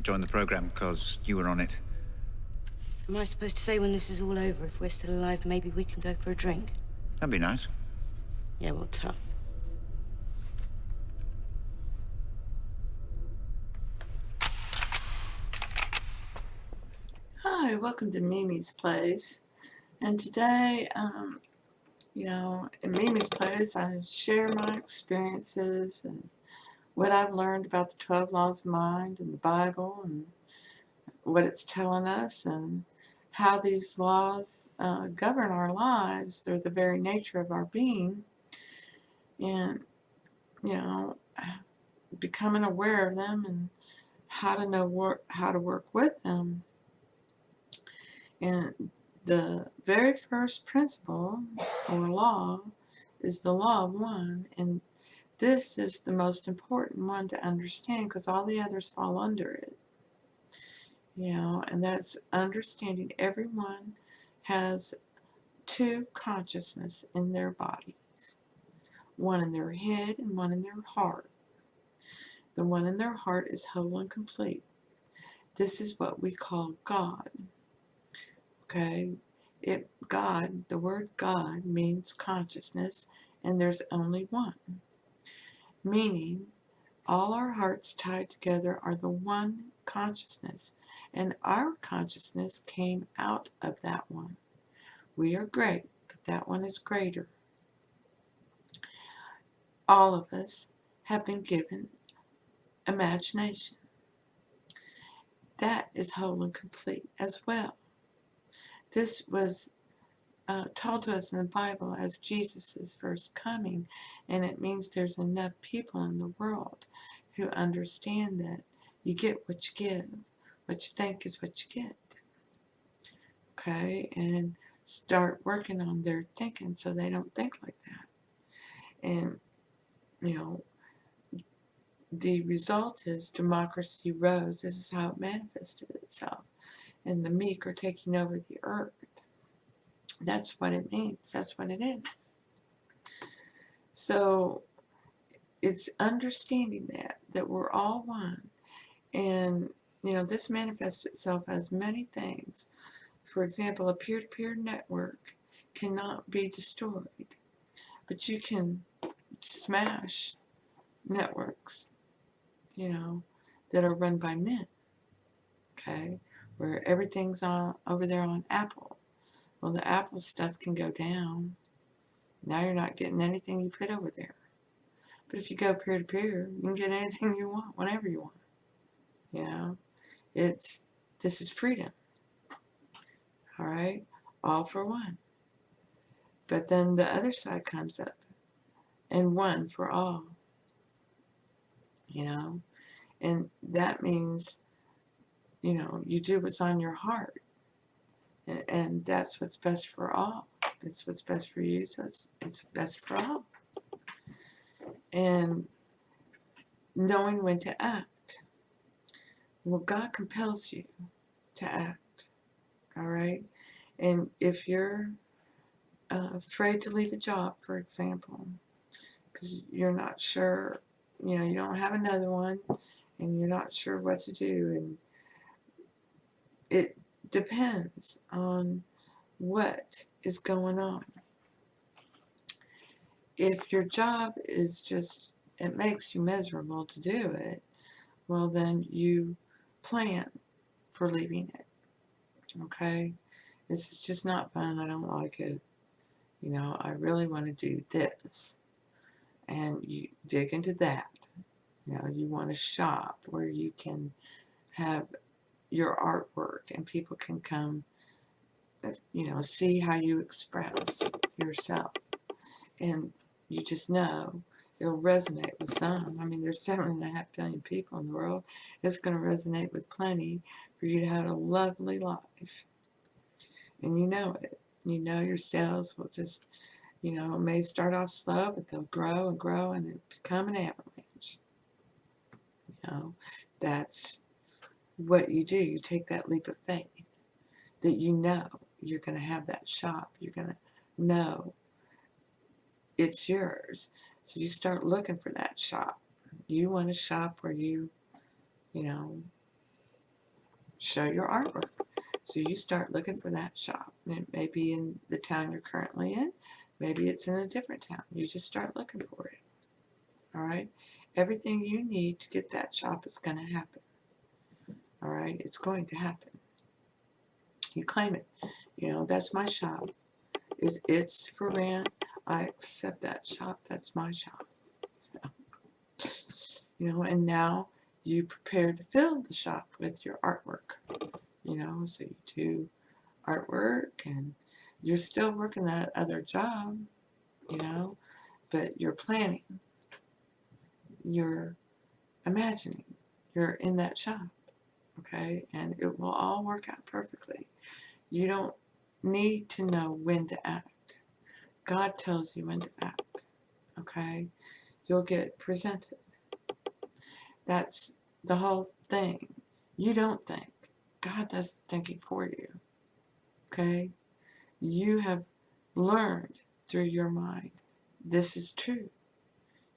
join the program because you were on it. Am I supposed to say when this is all over, if we're still alive, maybe we can go for a drink? That'd be nice. Yeah, well, tough. Hi, welcome to Mimi's Place. And today, in Mimi's Place, I share my experiences and what I've learned about the 12 laws of mind and the Bible and what it's telling us and how these laws govern our lives. They're the very nature of our being. And, becoming aware of them and how to know how to work with them. And the very first principle or law is the law of one, and this is the most important one to understand because all the others fall under it. And that's understanding everyone has two consciousness in their bodies, one in their head and one in their heart. The one in their heart is whole and complete. This is what we call God. Okay? The word God means consciousness, and there's only one. Meaning, all our hearts tied together are the one consciousness, and our consciousness came out of that one. We are great, but that one is greater. All of us have been given imagination. That is whole and complete as well. This was told to us in the Bible as Jesus' first coming, and it means there's enough people in the world who understand that you get what you give. What you think is what you get. Okay? And start working on their thinking so they don't think like that. And, the result is democracy rose. This is how it manifested itself. And the meek are taking over the earth. That's what it means. That's what it is. So it's understanding that we're all one. And, this manifests itself as many things. For example, a peer-to-peer network cannot be destroyed. But you can smash networks, that are run by men. Okay? Where everything's over there on Apple. Well, the Apple stuff can go down. Now you're not getting anything you put over there. But if you go peer-to-peer, you can get anything you want, whenever you want. This is freedom. All right? All for one. But then the other side comes up. And one for all. And that means, you do what's on your heart. And that's what's best for all. It's what's best for you, so it's best for all. And knowing when to act. Well, God compels you to act. All right? And if you're afraid to leave a job, for example, because you're not sure, you don't have another one, and you're not sure what to do, and it depends on what is going on. If your job is just, it makes you miserable to do it, well, then you plan for leaving it. Okay? This is just not fun. I don't like it. I really want to do this. And you dig into that. You want to shop where you can have your artwork and people can come, see how you express yourself. And you just know it'll resonate with some. I mean, there's 7.5 billion people in the world. It's going to resonate with plenty for you to have a lovely life. And you know it. Your sales will just, it may start off slow, but they'll grow and grow and it become an avalanche. That's what you do. You take that leap of faith that you're going to have that shop. You're going to know it's yours. So you start looking for that shop. You want a shop where you show your artwork. So you start looking for that shop. It may be in the town you're currently in. Maybe it's in a different town. You just start looking for it. All right? Everything you need to get that shop is going to happen. All right? It's going to happen. You claim it. You know, that's my shop. It's for rent. I accept that shop. That's my shop. You know, and now you prepare to fill the shop with your artwork. You know, so you do artwork and you're still working that other job, you know, but you're planning, you're imagining, you're in that shop, okay, and it will all work out perfectly. You don't need to know when to act. God tells you when to act, okay? You'll get presented. That's the whole thing. You don't think. God does the thinking for you, okay? You have learned through your mind this is true.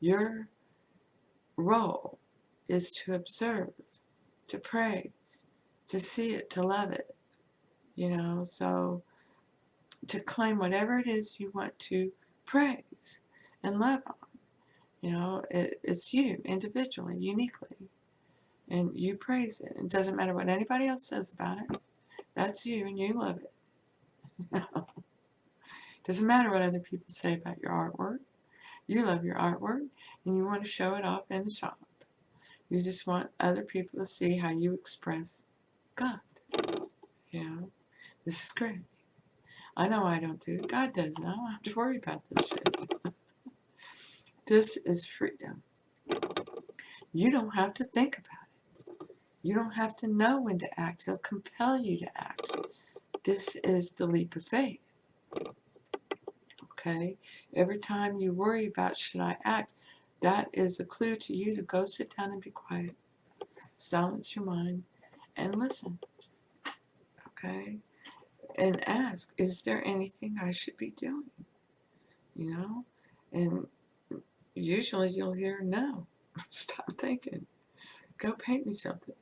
Your role is to observe, to praise, to see it, to love it, you know, so to claim whatever it is you want to praise and love on. You know, it's you individually, uniquely, and you praise it. It doesn't matter what anybody else says about it. That's you, and you love it. Doesn't matter what other people say about your artwork. You love your artwork, and you want to show it off in the shop. You just want other people to see how you express God. You know, this is great. I know I don't do it. God does it. I don't have to worry about this shit. This is freedom. You don't have to think about it. You don't have to know when to act. He'll compel you to act. This is the leap of faith. Okay? Every time you worry about should I act, that is a clue to you to go sit down and be quiet. Silence your mind and listen. Okay? And ask, is there anything I should be doing? You know? And usually you'll hear no. Stop thinking. Go paint me something.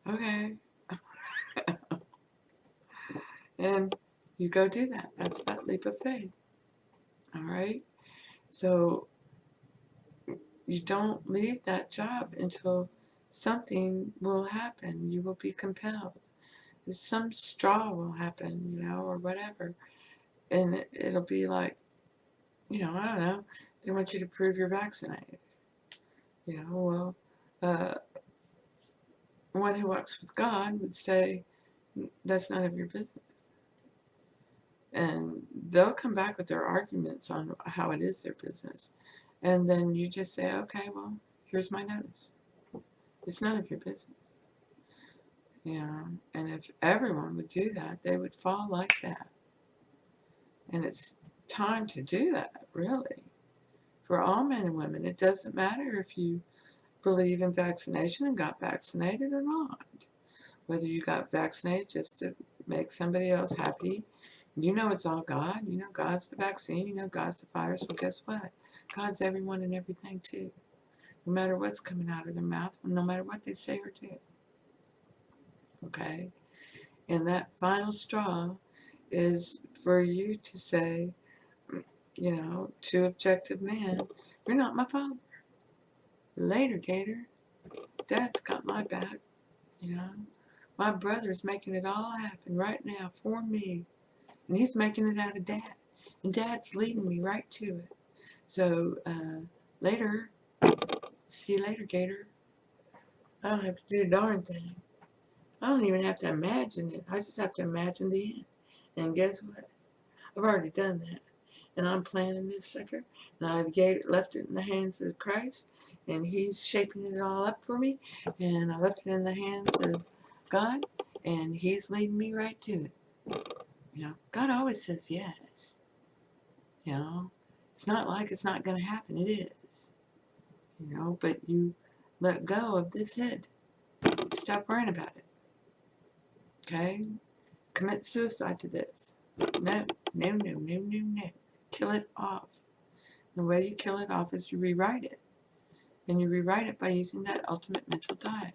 Okay. And you go do that. That's that leap of faith. All right? So you don't leave that job until something will happen. You will be compelled. Some straw will happen, you know, or whatever. And it'll be like, you know, I don't know. They want you to prove you're vaccinated. You know, well, one who walks with God would say, that's none of your business. And they'll come back with their arguments on how it is their business. And then you just say, okay, well, here's my notice. It's none of your business. You know, and if everyone would do that, they would fall like that. And it's time to do that, really. For all men and women, it doesn't matter if you believe in vaccination and got vaccinated or not. Whether you got vaccinated just to make somebody else happy, you know it's all God. You know God's the vaccine. You know God's the virus. Well, guess what? God's everyone and everything, too. No matter what's coming out of their mouth, no matter what they say or do. Okay? And that final straw is for you to say, you know, to objective man, you're not my father. Later, Gator. Dad's got my back, you know. My brother's making it all happen right now for me. And he's making it out of Dad. And Dad's leading me right to it. So, later. See you later, Gator. I don't have to do a darn thing. I don't even have to imagine it. I just have to imagine the end. And guess what? I've already done that. And I'm planning this sucker. And I left it in the hands of Christ. And he's shaping it all up for me. And I left it in the hands of God. And he's leading me right to it. You know, God always says yes. You know, it's not like it's not going to happen. It is. You know, but you let go of this head. Stop worrying about it. Okay? Commit suicide to this. No, no, no, no, no, no. Kill it off. The way you kill it off is you rewrite it. And you rewrite it by using that ultimate mental diet.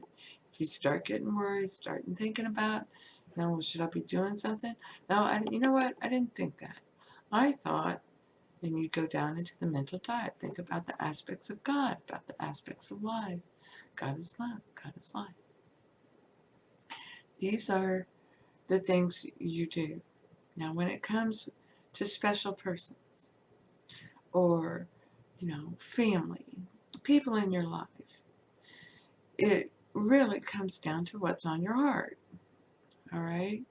If you start getting worried, starting thinking about, well, should I be doing something? No, you know what? I didn't think that. I thought, and you go down into the mental diet. Think about the aspects of God, about the aspects of life. God is love. God is life. These are the things you do. Now, when it comes to special persons or, family, people in your life, it really comes down to what's on your heart. All right?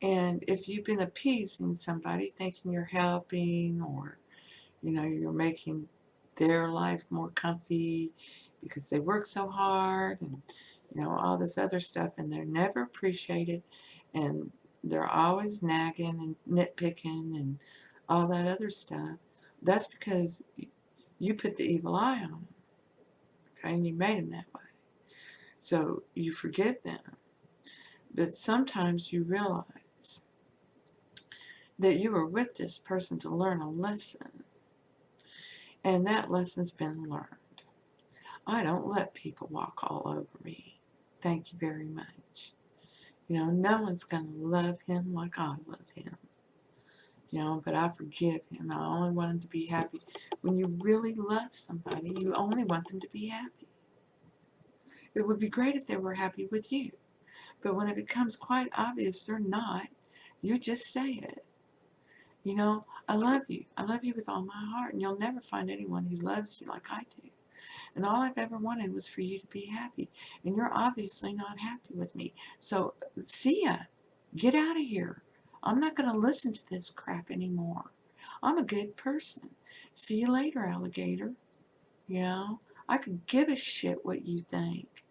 And if you've been appeasing somebody, thinking you're helping, or you're making their life more comfy because they work so hard, and all this other stuff, and they're never appreciated, and they're always nagging and nitpicking and all that other stuff, that's because you put the evil eye on them, okay, and you made them that way. So you forgive them, but sometimes you realize that you were with this person to learn a lesson, and that lesson's been learned. I don't let people walk all over me. Thank you very much. No one's going to love him like I love him. But I forgive him. I only want him to be happy. When you really love somebody, you only want them to be happy. It would be great if they were happy with you. But when it becomes quite obvious they're not, you just say it. I love you. I love you with all my heart. And you'll never find anyone who loves you like I do. And all I've ever wanted was for you to be happy. And you're obviously not happy with me. So, see ya. Get out of here. I'm not going to listen to this crap anymore. I'm a good person. See you later, alligator. I could give a shit what you think.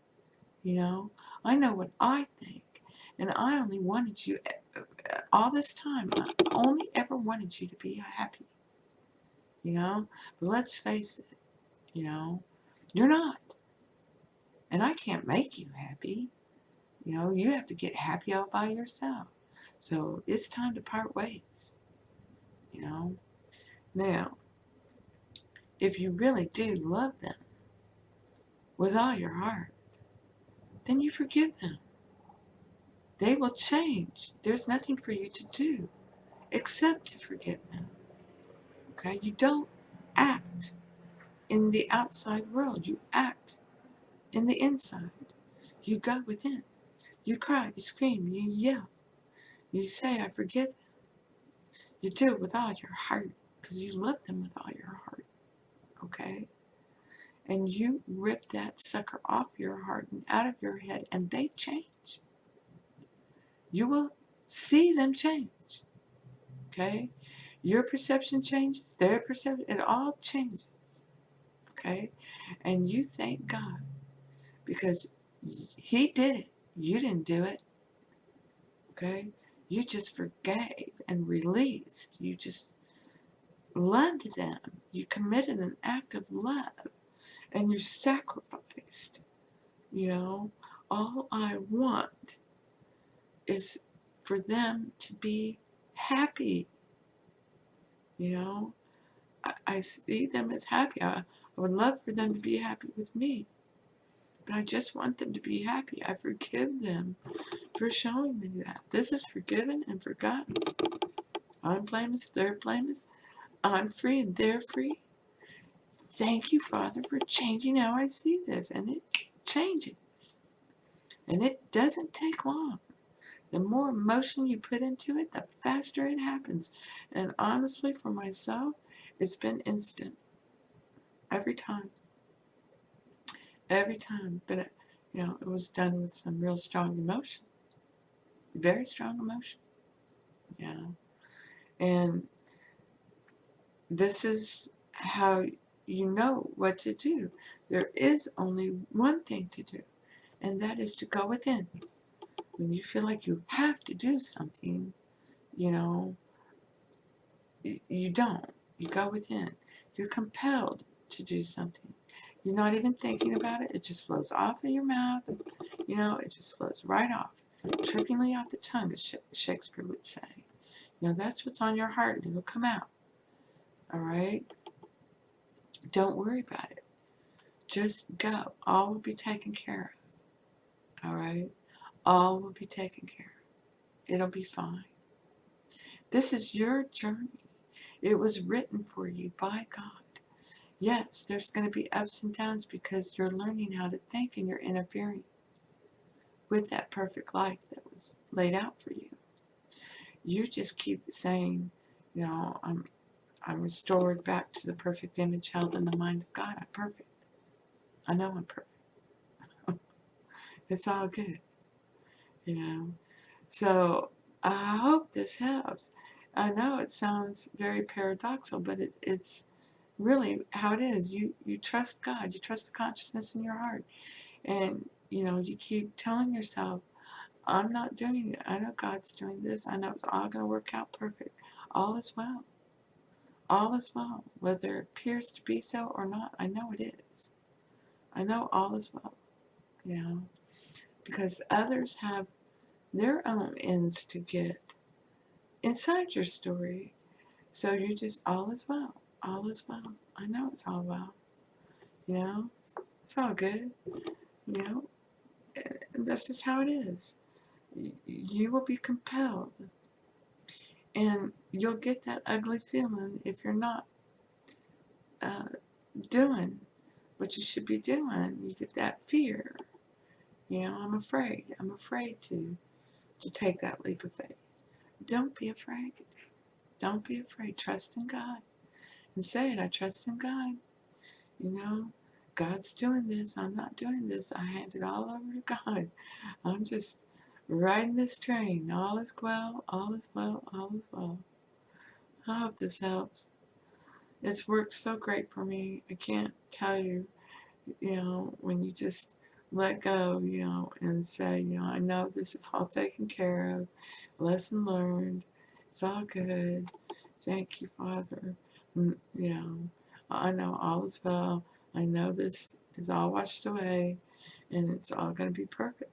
I know what I think. And I only wanted you, all this time, I only ever wanted you to be happy. But let's face it, you're not. And I can't make you happy. You have to get happy all by yourself. So it's time to part ways. Now, if you really do love them with all your heart, then you forgive them. They will change. There's nothing for you to do except to forgive them. Okay? You don't act in the outside world. You act in the inside. You go within. You cry, you scream, you yell. You say, I forgive them. You do it with all your heart because you love them with all your heart. Okay? And you rip that sucker off your heart and out of your head, and they change. You will see them change. Okay? Your perception changes, their perception, it all changes. Okay? And you thank God because He did it. You didn't do it. Okay? You just forgave and released. You just loved them. You committed an act of love and you sacrificed. All I want is for them to be happy. I see them as happy. I would love for them to be happy with me. But I just want them to be happy. I forgive them for showing me that. This is forgiven and forgotten. I'm blameless, they're blameless. I'm free and they're free. Thank you, Father, for changing how I see this. And it changes. And it doesn't take long. The more emotion you put into it, the faster it happens. And honestly, for myself, it's been instant. Every time. Every time. But, it was done with some real strong emotion. Very strong emotion. And this is how you know what to do. There is only one thing to do, and that is to go within. When you feel like you have to do something, you don't. You go within. You're compelled to do something. You're not even thinking about it. It just flows off of your mouth. It just flows right off. Trippingly off the tongue, as Shakespeare would say. That's what's on your heart, and it'll come out. All right? Don't worry about it. Just go. All will be taken care of. All right? All will be taken care of. It'll be fine. This is your journey. It was written for you by God. Yes, there's going to be ups and downs because you're learning how to think and you're interfering with that perfect life that was laid out for you. You just keep saying, I'm restored back to the perfect image held in the mind of God. I'm perfect. I know I'm perfect. It's all good, you know. So I hope this helps. I know it sounds very paradoxical, but it's really how it is. You trust God. You trust the consciousness in your heart. And, you keep telling yourself, I'm not doing it. I know God's doing this. I know it's all going to work out perfect. All is well. All is well. Whether it appears to be so or not, I know it is. I know all is well. Because others have their own ends to get inside your story. So you just, all is well. All is well. I know it's all well. It's all good. You know, and that's just how it is. You will be compelled. And you'll get that ugly feeling if you're not uh, doing what you should be doing. You get that fear. I'm afraid. I'm afraid to take that leap of faith. Don't be afraid. Don't be afraid. Trust in God. And say it, I trust in God. God's doing this. I'm not doing this. I hand it all over to God. I'm just riding this train. All is well. All is well. All is well. I hope this helps. It's worked so great for me. I can't tell you, when you just let go, and say, I know this is all taken care of. Lesson learned. It's all good. Thank you, Father. I know all is well. I know this is all washed away, and it's all going to be perfect.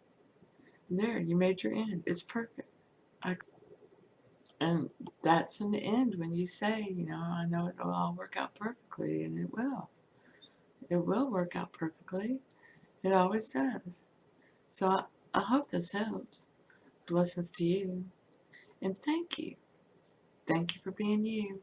There, you made your end. It's perfect. And that's an end when you say, I know it'll all work out perfectly, and it will. It will work out perfectly. It always does. So I hope this helps. Blessings to you. And thank you. Thank you for being you.